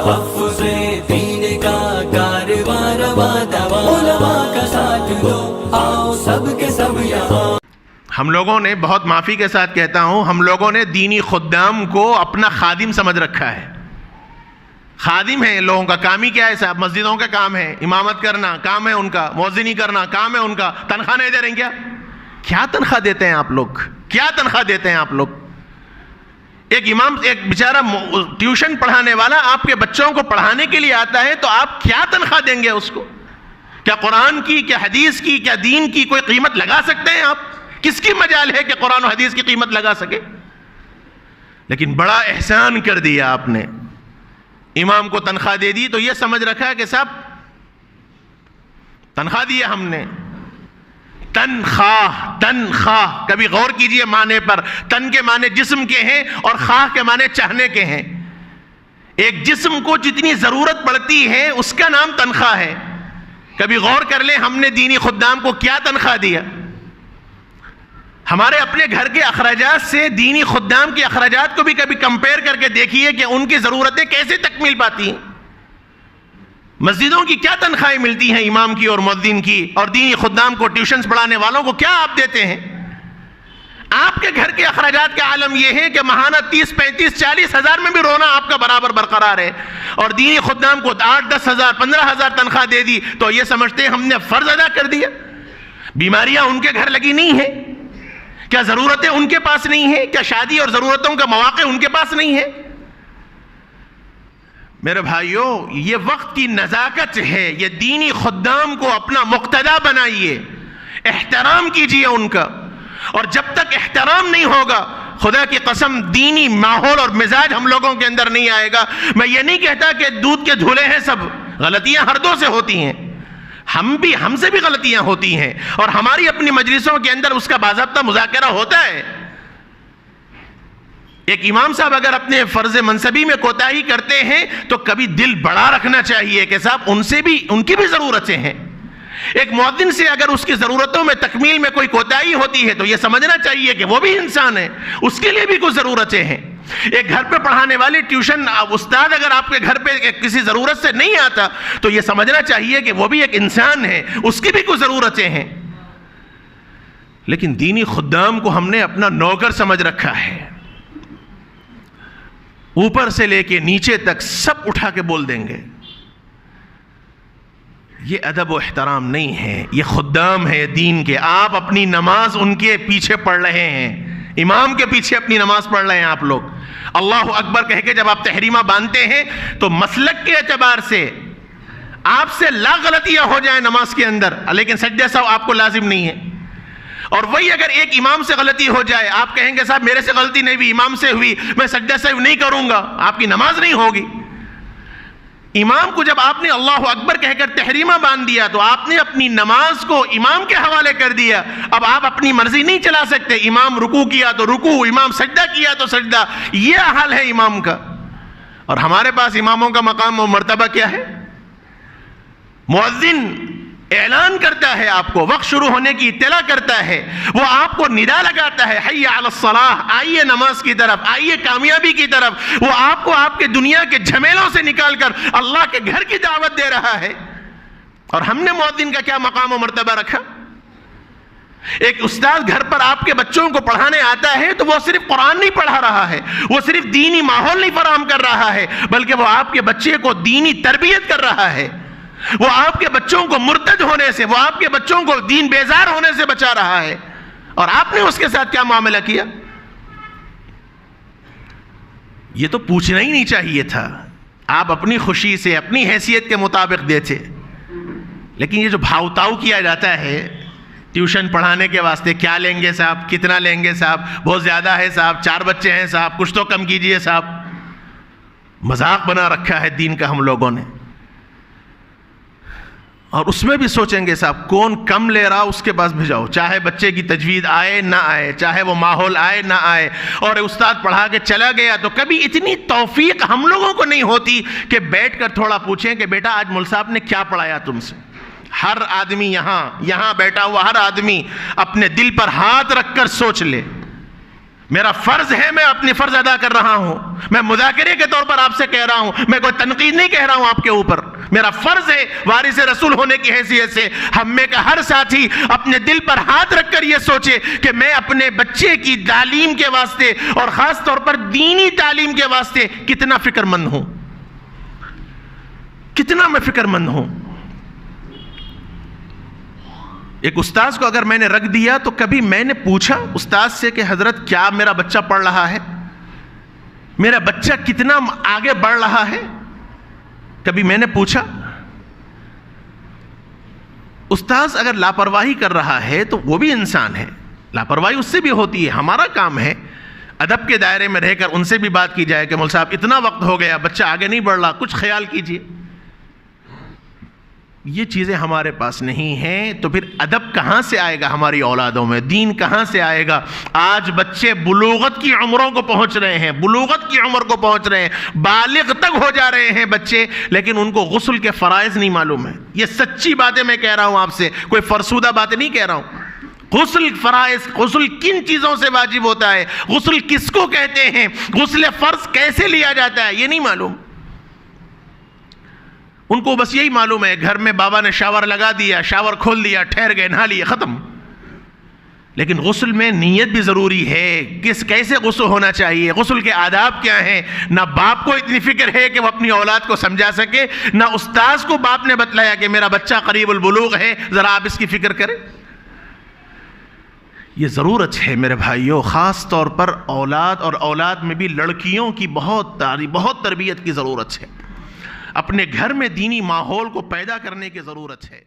تحفظ دین کا کارواں رواں دواں، علماء کا ساتھ دو، آؤ سب کے سب یہاں۔ ہم لوگوں نے، بہت معافی کے ساتھ کہتا ہوں، ہم لوگوں نے دینی خدام کو اپنا خادم سمجھ رکھا ہے۔ خادم ہے لوگوں کا، کام ہی کیا ہے صاحب؟ مسجدوں کا کام ہے، امامت کرنا کام ہے ان کا، مؤذنی کرنا کام ہے ان کا، تنخواہ نہیں دے رہے ہیں کیا تنخواہ دیتے ہیں آپ لوگ؟ کیا تنخواہ دیتے ہیں آپ لوگ؟ ایک امام، ایک بیچارہ ٹیوشن پڑھانے والا آپ کے بچوں کو پڑھانے کے لیے آتا ہے تو آپ کیا تنخواہ دیں گے اس کو؟ کیا قرآن کی، کیا حدیث کی، کیا دین کی کوئی قیمت لگا سکتے ہیں آپ؟ کس کی مجال ہے کہ قرآن و حدیث کی قیمت لگا سکے؟ لیکن بڑا احسان کر دیا آپ نے، امام کو تنخواہ دے دی تو یہ سمجھ رکھا کہ صاحب تنخواہ دیا ہم نے۔ تنخواہ، تنخواہ، کبھی غور کیجئے معنی پر۔ تن کے معنی جسم کے ہیں اور خواہ کے معنی چاہنے کے ہیں۔ ایک جسم کو جتنی ضرورت پڑتی ہے اس کا نام تنخواہ ہے۔ کبھی غور کر لیں ہم نے دینی خدام کو کیا تنخواہ دیا؟ ہمارے اپنے گھر کے اخراجات سے دینی خدام کے اخراجات کو بھی کبھی کمپیئر کر کے دیکھیے کہ ان کی ضرورتیں کیسے تکمیل پاتی ہیں۔ مسجدوں کی کیا تنخواہیں ملتی ہیں امام کی اور مؤذن کی، اور دینی خدام کو، ٹیوشنز پڑھانے والوں کو کیا آپ دیتے ہیں؟ آپ کے گھر کے اخراجات کا عالم یہ ہے کہ ماہانہ 30، 35، 40 ہزار میں بھی رونا آپ کا برابر برقرار ہے، اور دینی خدام کو 8، 10 ہزار، 15 ہزار تنخواہ دے دی تو یہ سمجھتے ہیں ہم نے فرض ادا کر دیا۔ بیماریاں ان کے گھر لگی نہیں ہیں؟ کیا ضرورتیں ان کے پاس نہیں ہیں؟ کیا شادی اور ضرورتوں کا مواقع ان کے پاس نہیں ہے؟ میرے بھائیوں، یہ وقت کی نزاکت ہے، یہ دینی خدام کو اپنا مقتدا بنائیے، احترام کیجئے ان کا، اور جب تک احترام نہیں ہوگا خدا کی قسم دینی ماحول اور مزاج ہم لوگوں کے اندر نہیں آئے گا۔ میں یہ نہیں کہتا کہ دودھ کے دھلے ہیں سب، غلطیاں ہر دو سے ہوتی ہیں، ہم سے بھی غلطیاں ہوتی ہیں، اور ہماری اپنی مجلسوں کے اندر اس کا باضابطہ مذاکرہ ہوتا ہے۔ ایک امام صاحب اگر اپنے فرض منصبی میں کوتاہی کرتے ہیں تو کبھی دل بڑا رکھنا چاہیے کہ صاحب ان کی بھی ضرورتیں ہیں۔ ایک مؤذن سے اگر اس کی ضرورتوں میں تکمیل میں کوئی کوتاہی ہوتی ہے تو یہ سمجھنا چاہیے کہ وہ بھی انسان ہے، اس کے لیے بھی کچھ ضرورتیں ہیں۔ ایک گھر پہ پڑھانے والی ٹیوشن استاد اگر آپ کے گھر پہ کسی ضرورت سے نہیں آتا تو یہ سمجھنا چاہیے کہ وہ بھی ایک انسان ہے، اس کی بھی کچھ ضرورتیں ہیں۔ لیکن دینی خدام کو ہم نے اپنا نوکر سمجھ رکھا ہے، اوپر سے لے کے نیچے تک سب اٹھا کے بول دیں گے۔ یہ ادب و احترام نہیں ہے، یہ خدام ہے دین کے۔ آپ اپنی نماز ان کے پیچھے پڑھ رہے ہیں، امام کے پیچھے اپنی نماز پڑھ رہے ہیں آپ لوگ۔ اللہ اکبر کہہ کے جب آپ تحریمہ باندھتے ہیں تو مسلک کے اعتبار سے آپ سے لا غلطیاں ہو جائیں نماز کے اندر، لیکن سجدہ سہو آپ کو لازم نہیں ہے، اور وہی اگر ایک امام سے غلطی ہو جائے، آپ کہیں گے صاحب میرے سے غلطی نہیں ہوئی، امام سے ہوئی، میں سجدہ سہو نہیں کروں گا، آپ کی نماز نہیں ہوگی۔ امام کو جب آپ نے اللہ اکبر کہہ کر تحریمہ باندھ دیا تو آپ نے اپنی نماز کو امام کے حوالے کر دیا۔ اب آپ اپنی مرضی نہیں چلا سکتے، امام رکوع کیا تو رکوع، امام سجدہ کیا تو سجدہ، یہ حال ہے امام کا۔ اور ہمارے پاس اماموں کا مقام و مرتبہ کیا ہے؟ مؤذن اعلان کرتا ہے، آپ کو وقت شروع ہونے کی اطلاع کرتا ہے، وہ آپ کو ندا لگاتا ہے، حی علی الصلاح، آئیے نماز کی طرف، آئیے کامیابی کی طرف۔ وہ آپ کو آپ کے دنیا کے جھمیلوں سے نکال کر اللہ کے گھر کی دعوت دے رہا ہے۔ اور ہم نے مؤذن کا کیا مقام و مرتبہ رکھا؟ ایک استاد گھر پر آپ کے بچوں کو پڑھانے آتا ہے تو وہ صرف قرآن نہیں پڑھا رہا ہے، وہ صرف دینی ماحول نہیں فراہم کر رہا ہے، بلکہ وہ آپ کے بچے کو دینی تربیت کر رہا ہے، وہ آپ کے بچوں کو مرتد ہونے سے، وہ آپ کے بچوں کو دین بیزار ہونے سے بچا رہا ہے۔ اور آپ نے اس کے ساتھ کیا معاملہ کیا؟ یہ تو پوچھنا ہی نہیں چاہیے تھا، آپ اپنی خوشی سے، اپنی حیثیت کے مطابق دیتے۔ لیکن یہ جو بھاؤ تاؤ کیا جاتا ہے ٹیوشن پڑھانے کے واسطے، کیا لیں گے صاحب، کتنا لیں گے صاحب، بہت زیادہ ہے صاحب، 4 بچے ہیں صاحب، کچھ تو کم کیجئے صاحب، مذاق بنا رکھا ہے دین کا ہم لوگوں نے۔ اور اس میں بھی سوچیں گے صاحب کون کم لے رہا اس کے پاس بھیجاؤ، چاہے بچے کی تجوید آئے نہ آئے، چاہے وہ ماحول آئے نہ آئے۔ اور استاد پڑھا کے چلا گیا تو کبھی اتنی توفیق ہم لوگوں کو نہیں ہوتی کہ بیٹھ کر تھوڑا پوچھیں کہ بیٹا آج مول صاحب نے کیا پڑھایا تم سے۔ ہر آدمی یہاں بیٹھا ہوا ہر آدمی اپنے دل پر ہاتھ رکھ کر سوچ لے، میرا فرض ہے، میں اپنی فرض ادا کر رہا ہوں، میں مذاکرے کے طور پر آپ سے کہہ رہا ہوں، میں کوئی تنقید نہیں کہہ رہا ہوں آپ کے اوپر، میرا فرض ہے وارث رسول ہونے کی حیثیت سے ہم میں کا ہر ساتھی اپنے دل پر ہاتھ رکھ کر یہ سوچے کہ میں اپنے بچے کی تعلیم کے واسطے اور خاص طور پر دینی تعلیم کے واسطے کتنا فکر مند ہوں، کتنا میں فکر مند ہوں۔ ایک استاذ کو اگر میں نے رکھ دیا تو کبھی میں نے پوچھا استاذ سے کہ حضرت کیا میرا بچہ پڑھ رہا ہے، میرا بچہ کتنا آگے بڑھ رہا ہے، کبھی میں نے پوچھا؟ استاذ اگر لاپرواہی کر رہا ہے تو وہ بھی انسان ہے، لاپرواہی اس سے بھی ہوتی ہے، ہمارا کام ہے ادب کے دائرے میں رہ کر ان سے بھی بات کی جائے کہ مول صاحب اتنا وقت ہو گیا بچہ آگے نہیں بڑھ رہا، کچھ خیال کیجئے۔ یہ چیزیں ہمارے پاس نہیں ہیں تو پھر ادب کہاں سے آئے گا ہماری اولادوں میں، دین کہاں سے آئے گا؟ آج بچے بلوغت کی عمروں کو پہنچ رہے ہیں، بلوغت کی عمر کو پہنچ رہے ہیں، بالغ تک ہو جا رہے ہیں بچے، لیکن ان کو غسل کے فرائض نہیں معلوم ہے۔ یہ سچی باتیں میں کہہ رہا ہوں آپ سے، کوئی فرسودہ باتیں نہیں کہہ رہا ہوں۔ غسل فرائض، غسل کن چیزوں سے واجب ہوتا ہے، غسل کس کو کہتے ہیں، غسل فرض کیسے لیا جاتا ہے، یہ نہیں معلوم۔ ان کو بس یہی معلوم ہے گھر میں بابا نے شاور لگا دیا، شاور کھول دیا، ٹھہر گئے، نہا لیے، ختم۔ لیکن غسل میں نیت بھی ضروری ہے، کیسے غسل ہونا چاہیے، غسل کے آداب کیا ہیں، نہ باپ کو اتنی فکر ہے کہ وہ اپنی اولاد کو سمجھا سکے، نہ استاذ کو باپ نے بتلایا کہ میرا بچہ قریب البلوغ ہے، ذرا آپ اس کی فکر کریں۔ یہ ضرورت ہے میرے بھائیوں، خاص طور پر اولاد اور اولاد میں بھی لڑکیوں کی بہت تربیت کی ضرورت ہے، اپنے گھر میں دینی ماحول کو پیدا کرنے کی ضرورت ہے۔